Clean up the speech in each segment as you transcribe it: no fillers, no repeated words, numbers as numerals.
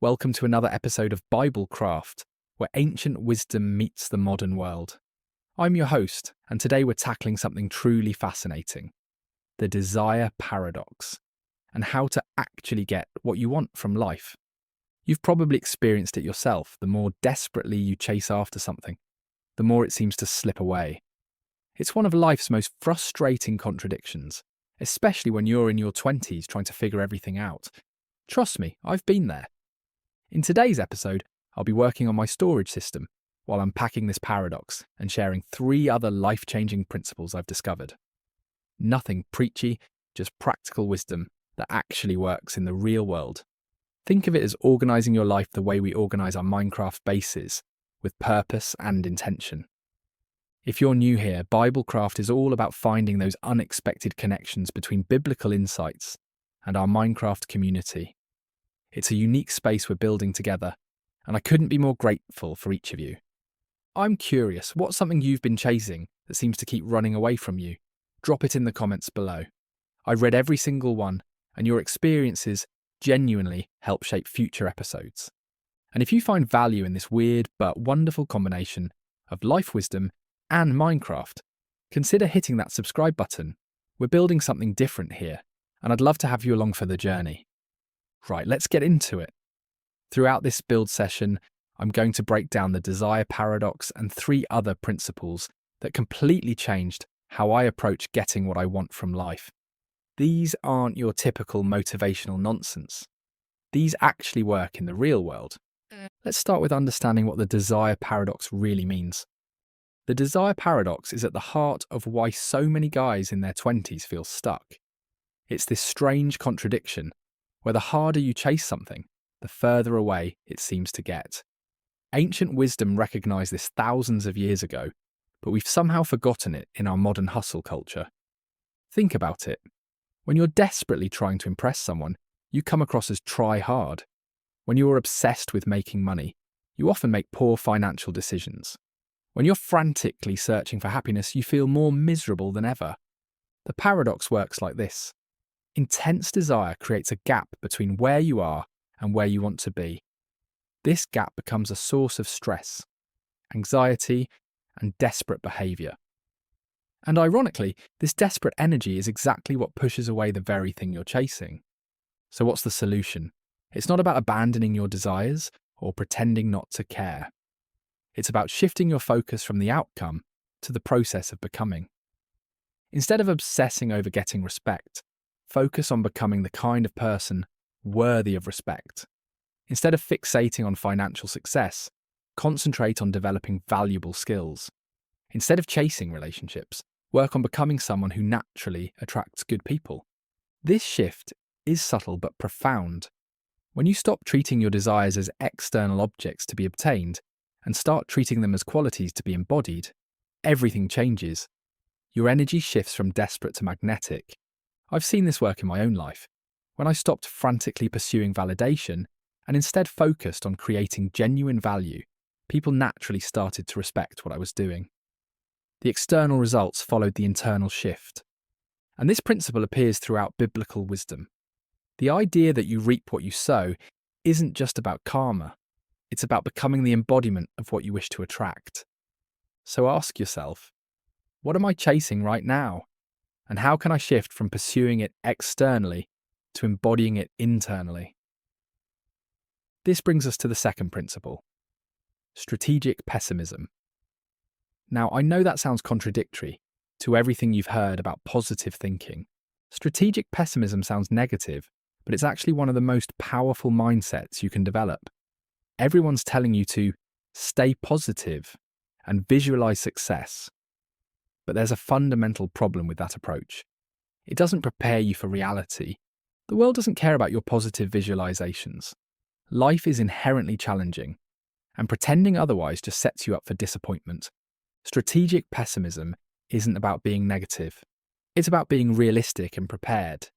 Welcome to another episode of Biblecraft, where ancient wisdom meets the modern world. I'm your host, and today we're tackling something truly fascinating: the desire paradox, and how to actually get what you want from life. You've probably experienced it yourself. The more desperately you chase after something, the more it seems to slip away. It's one of life's most frustrating contradictions, especially when you're in your 20s trying to figure everything out. Trust me, I've been there. In today's episode, I'll be working on my storage system while unpacking this paradox and sharing 3 other life-changing principles I've discovered. Nothing preachy, just practical wisdom that actually works in the real world. Think of it as organising your life the way we organise our Minecraft bases, with purpose and intention. If you're new here, Biblecraft is all about finding those unexpected connections between biblical insights and our Minecraft community. It's a unique space we're building together, and I couldn't be more grateful for each of you. I'm curious, what's something you've been chasing that seems to keep running away from you? Drop it in the comments below. I've read every single one, and your experiences genuinely help shape future episodes. And if you find value in this weird but wonderful combination of life wisdom and Minecraft, consider hitting that subscribe button. We're building something different here, and I'd love to have you along for the journey. Right, let's get into it. Throughout this build session, I'm going to break down the desire paradox and 3 other principles that completely changed how I approach getting what I want from life. These aren't your typical motivational nonsense. These actually work in the real world. Let's start with understanding what the desire paradox really means. The desire paradox is at the heart of why so many guys in their 20s feel stuck. It's this strange contradiction where the harder you chase something, the further away it seems to get. Ancient wisdom recognised this thousands of years ago, but we've somehow forgotten it in our modern hustle culture. Think about it. When you're desperately trying to impress someone, you come across as try hard. When you're obsessed with making money, you often make poor financial decisions. When you're frantically searching for happiness, you feel more miserable than ever. The paradox works like this. Intense desire creates a gap between where you are and where you want to be. This gap becomes a source of stress, anxiety, and desperate behaviour. And ironically, this desperate energy is exactly what pushes away the very thing you're chasing. So what's the solution? It's not about abandoning your desires or pretending not to care. It's about shifting your focus from the outcome to the process of becoming. Instead of obsessing over getting respect, focus on becoming the kind of person worthy of respect. Instead of fixating on financial success, concentrate on developing valuable skills. Instead of chasing relationships, work on becoming someone who naturally attracts good people. This shift is subtle but profound. When you stop treating your desires as external objects to be obtained and start treating them as qualities to be embodied, everything changes. Your energy shifts from desperate to magnetic. I've seen this work in my own life. When I stopped frantically pursuing validation and instead focused on creating genuine value, people naturally started to respect what I was doing. The external results followed the internal shift. And this principle appears throughout biblical wisdom. The idea that you reap what you sow isn't just about karma. It's about becoming the embodiment of what you wish to attract. So ask yourself, what am I chasing right now? And how can I shift from pursuing it externally to embodying it internally? This brings us to the second principle: strategic pessimism. Now, I know that sounds contradictory to everything you've heard about positive thinking. Strategic pessimism sounds negative, but it's actually one of the most powerful mindsets you can develop. Everyone's telling you to stay positive and visualize success. But there's a fundamental problem with that approach. It doesn't prepare you for reality. The world doesn't care about your positive visualizations. Life is inherently challenging, and pretending otherwise just sets you up for disappointment. Strategic pessimism isn't about being negative. It's about being realistic and prepared.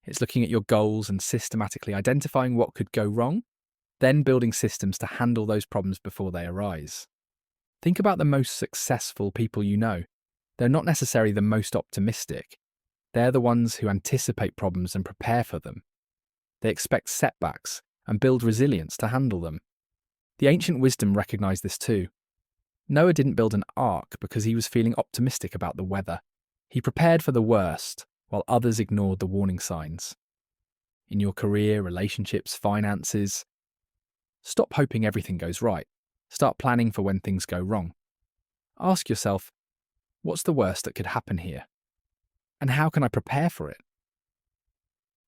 It's looking at your goals and systematically identifying what could go wrong, then building systems to handle those problems before they arise. Think about the most successful people you know. They're not necessarily the most optimistic. They're the ones who anticipate problems and prepare for them. They expect setbacks and build resilience to handle them. The ancient wisdom recognized this too. Noah didn't build an ark because he was feeling optimistic about the weather. He prepared for the worst, while others ignored the warning signs. In your career, relationships, finances, stop hoping everything goes right. Start planning for when things go wrong. Ask yourself, what's the worst that could happen here? And how can I prepare for it?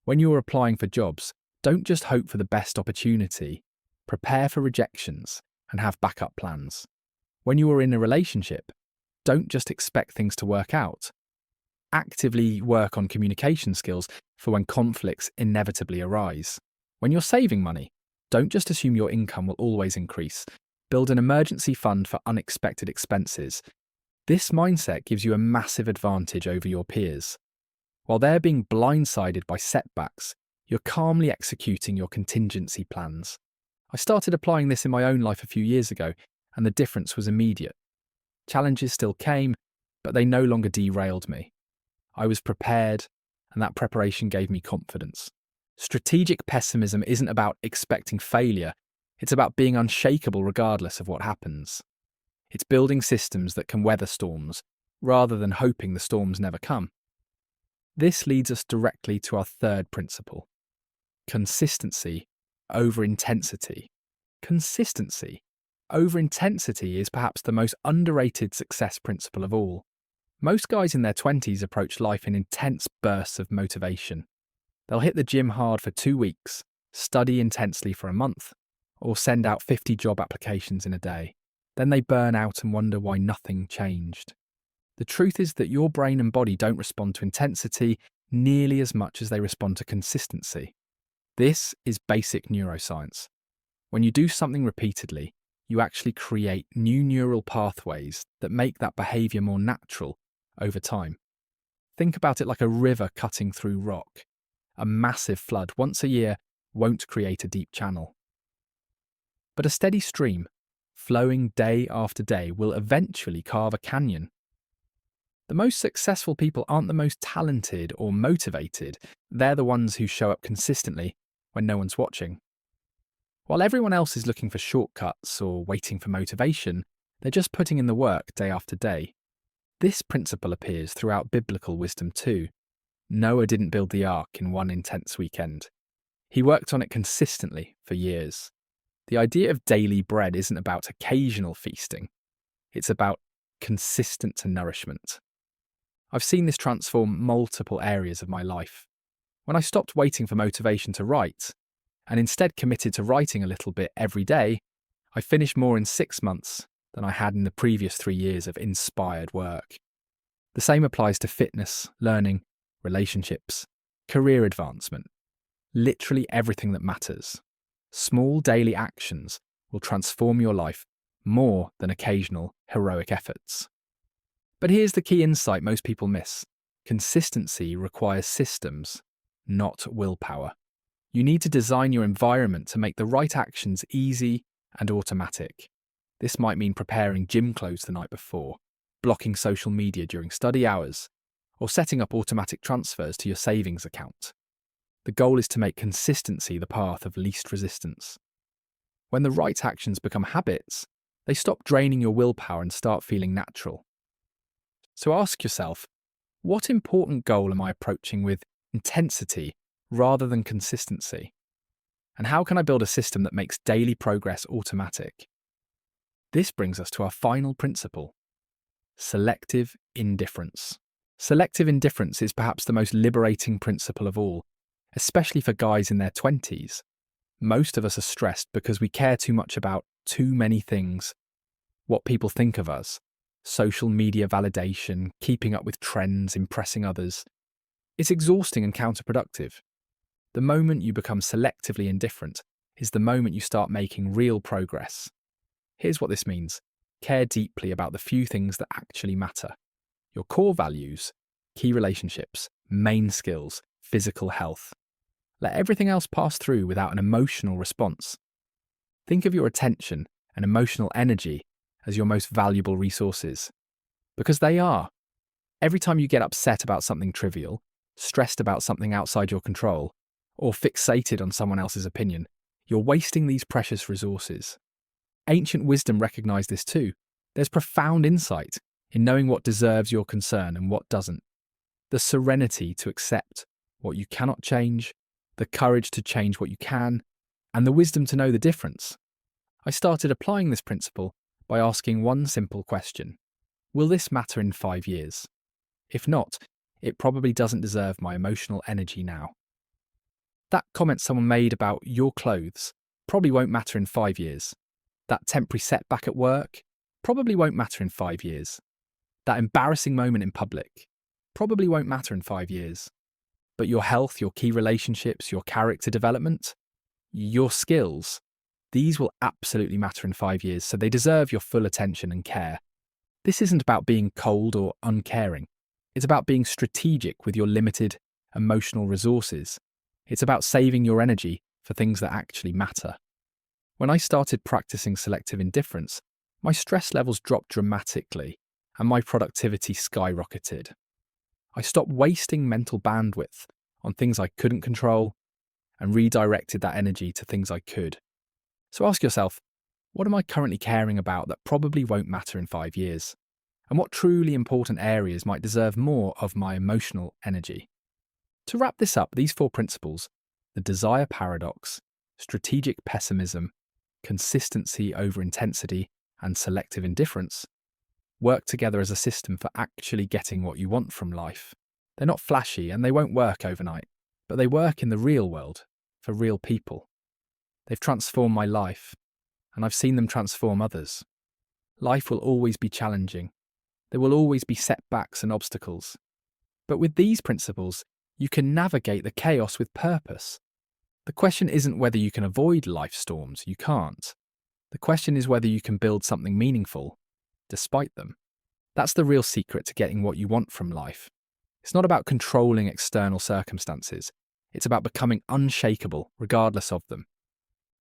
When you're applying for jobs, don't just hope for the best opportunity. Prepare for rejections and have backup plans. When you are in a relationship, don't just expect things to work out. Actively work on communication skills for when conflicts inevitably arise. When you're saving money, don't just assume your income will always increase. Build an emergency fund for unexpected expenses. This mindset gives you a massive advantage over your peers. While they're being blindsided by setbacks, you're calmly executing your contingency plans. I started applying this in my own life a few years ago, and the difference was immediate. Challenges still came, but they no longer derailed me. I was prepared, and that preparation gave me confidence. Strategic pessimism isn't about expecting failure. It's about being unshakable regardless of what happens. It's building systems that can weather storms, rather than hoping the storms never come. This leads us directly to our third principle: consistency over intensity. Consistency over intensity is perhaps the most underrated success principle of all. Most guys in their 20s approach life in intense bursts of motivation. They'll hit the gym hard for 2 weeks, study intensely for a month, or send out 50 job applications in a day. Then they burn out and wonder why nothing changed. The truth is that your brain and body don't respond to intensity nearly as much as they respond to consistency. This is basic neuroscience. When you do something repeatedly, you actually create new neural pathways that make that behavior more natural over time. Think about it like a river cutting through rock. A massive flood once a year won't create a deep channel. But a steady stream, flowing day after day, will eventually carve a canyon. The most successful people aren't the most talented or motivated. They're the ones who show up consistently when no one's watching. While everyone else is looking for shortcuts or waiting for motivation, they're just putting in the work day after day. This principle appears throughout biblical wisdom too. Noah didn't build the ark in one intense weekend. He worked on it consistently for years. The idea of daily bread isn't about occasional feasting. It's about consistent nourishment. I've seen this transform multiple areas of my life. When I stopped waiting for motivation to write, and instead committed to writing a little bit every day, I finished more in 6 months than I had in the previous 3 years of inspired work. The same applies to fitness, learning, relationships, career advancement, literally everything that matters. Small daily actions will transform your life more than occasional heroic efforts. But here's the key insight most people miss. Consistency requires systems, not willpower. You need to design your environment to make the right actions easy and automatic. This might mean preparing gym clothes the night before, blocking social media during study hours, or setting up automatic transfers to your savings account. The goal is to make consistency the path of least resistance. When the right actions become habits, they stop draining your willpower and start feeling natural. So ask yourself, what important goal am I approaching with intensity rather than consistency? And how can I build a system that makes daily progress automatic? This brings us to our final principle: selective indifference. Selective indifference is perhaps the most liberating principle of all, especially for guys in their 20s. Most of us are stressed because we care too much about too many things. What people think of us, social media validation, keeping up with trends, impressing others. It's exhausting and counterproductive. The moment you become selectively indifferent is the moment you start making real progress. Here's what this means. Care deeply about the few things that actually matter. Your core values, key relationships, main skills, physical health. Let everything else pass through without an emotional response. Think of your attention and emotional energy as your most valuable resources. Because they are. Every time you get upset about something trivial, stressed about something outside your control, or fixated on someone else's opinion, you're wasting these precious resources. Ancient wisdom recognized this too. There's profound insight in knowing what deserves your concern and what doesn't. The serenity to accept what you cannot change, the courage to change what you can, and the wisdom to know the difference. I started applying this principle by asking one simple question. Will this matter in 5 years? If not, it probably doesn't deserve my emotional energy now. That comment someone made about your clothes probably won't matter in 5 years. That temporary setback at work probably won't matter in 5 years. That embarrassing moment in public probably won't matter in 5 years. But your health, your key relationships, your character development, your skills, these will absolutely matter in 5 years, so they deserve your full attention and care. This isn't about being cold or uncaring. It's about being strategic with your limited emotional resources. It's about saving your energy for things that actually matter. When I started practicing selective indifference, my stress levels dropped dramatically and my productivity skyrocketed. I stopped wasting mental bandwidth on things I couldn't control and redirected that energy to things I could. So ask yourself, what am I currently caring about that probably won't matter in 5 years? And what truly important areas might deserve more of my emotional energy? To wrap this up, these 4 principles, the desire paradox, strategic pessimism, consistency over intensity, and selective indifference, work together as a system for actually getting what you want from life. They're not flashy and they won't work overnight, but they work in the real world, for real people. They've transformed my life, and I've seen them transform others. Life will always be challenging. There will always be setbacks and obstacles. But with these principles, you can navigate the chaos with purpose. The question isn't whether you can avoid life storms, you can't. The question is whether you can build something meaningful despite them. That's the real secret to getting what you want from life. It's not about controlling external circumstances. It's about becoming unshakable regardless of them.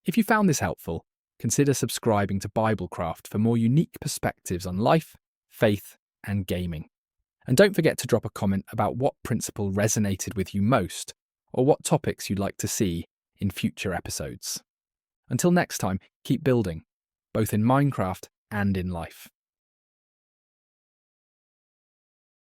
If you found this helpful, consider subscribing to Biblecraft for more unique perspectives on life, faith, and gaming. And don't forget to drop a comment about what principle resonated with you most, or what topics you'd like to see in future episodes. Until next time, keep building, both in Minecraft and in life.